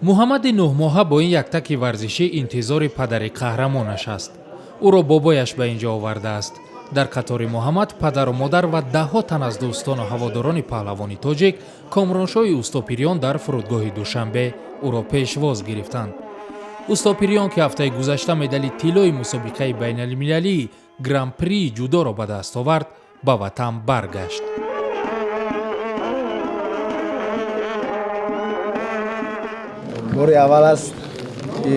муҳаммади 9 моҳа бо ин яктаки варзишӣ интизори падари қаҳрамонаш аст. ӯро бобояш ба ин ҷо овардааст. дар қатори муҳаммад падару модар ва даҳҳо тан аз дӯстону ҳаводорони паҳлавони тоҷик комроншоҳи устопириён дар фурудгоҳи душанбе ӯро пешвоз гирифтанд. устопириён ки ҳафтаи гузашта медали тиллои мусобиқаи байналмилалии гран-прии ҷудоро ба даст овард, ба ватан баргашт. бори аввал аст ки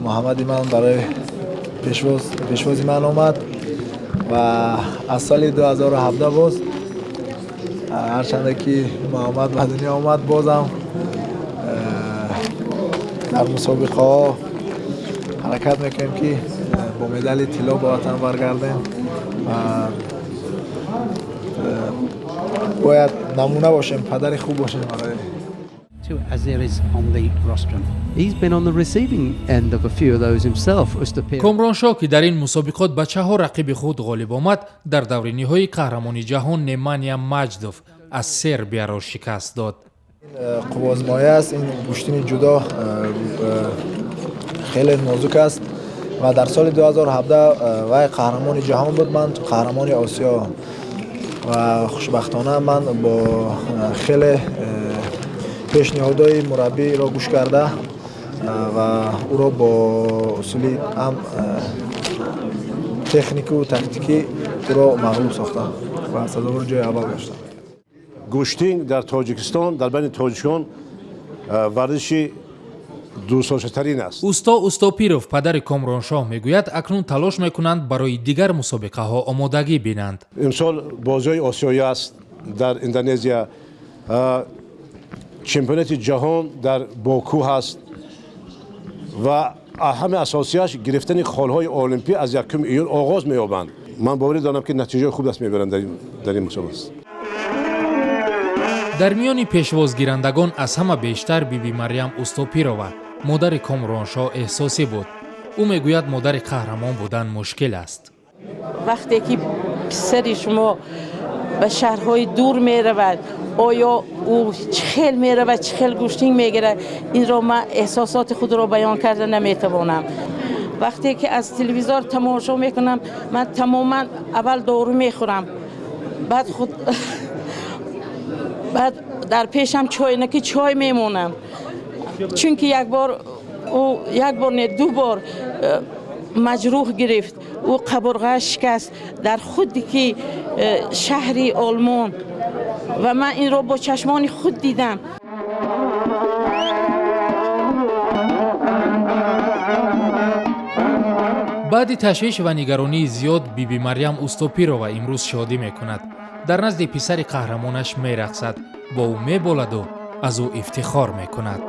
муҳаммади ман барои пешвози ман омад ва аз соли 2017 боз ҳарчанде ки муҳаммад ба дунё омад бозам дар мусобиқаҳо ҳаракат мекунем ки бо медали тилло ба ватан баргардем ва бояд намуна бошем, падари хуб бошем барои комроншоҳ ки дар ин мусобиқот ба 4 рақиби худ ғолиб омад, дар даври ниҳои қаҳрамони ҷаҳон Немания Маҷдов аз Сербияро шикаст дод. қувозмоя аст, ин гӯштини ҷудо хеле нозук аст ва дар соли 2017 вай қаҳрамони ҷаҳон буд, ман қаҳрамони Осиё ва хушбахтона ман бо хеле пешниҳодҳои мураббиро гӯш карда ва ӯро бо усули ҳам технику тактикӣ ӯро мағлуб сохтам ва сазовори ҷои аввал гаштам. گوشتینگ در تاجیکستان در بین تاجیکان ورزشی دوستداشته‌ترین است. уста устопиров падари комроншоҳ мегӯяд акнун талош мекунанд барои дигар мусобиқаҳо омодагӣ бинанд. امسال بازی‌های آسیایی است در اندونزیا، چمپیونات جهان در باکو هست و اهم اساسیش گرفتن خالهای المپی از 1 ایون آغاز می‌یابند. من باوری دارم که نتیجه خوب دست می‌برند در این مسابقه. дар миёни пешвозгирандагон аз ҳама бештар биби Марьям Устопирова модари комроншоҳ эҳсосӣ буд. ӯ мегӯяд модари қаҳрамон будан мушкил аст. вақте ки писари шумо ба шаҳрҳои дур меравад, оё ӯ чӣ хел меравад, чӣ хел гӯштинг мегирад, инро ман эҳсосоти худро баён карда наметавонам. вақте ки аз телевизор тамошо мекунам, ман тамоман аввал дору мехӯрам, بعد در پیشم چای‌نکی چای میمونم، چونکه یک بار نه 2 بار مجروح گرفت، او قبرغه شکست در خودی که شهری آلمان و من این را با چشمان خود دیدم. баъди ташвиш ва нигаронии зиёд биби Марьям Устопирова имрӯз шодӣ мекунад. дар назди писари қаҳрамонаш мерақсад, бо ӯ меболаду аз ӯ ифтихор мекунад.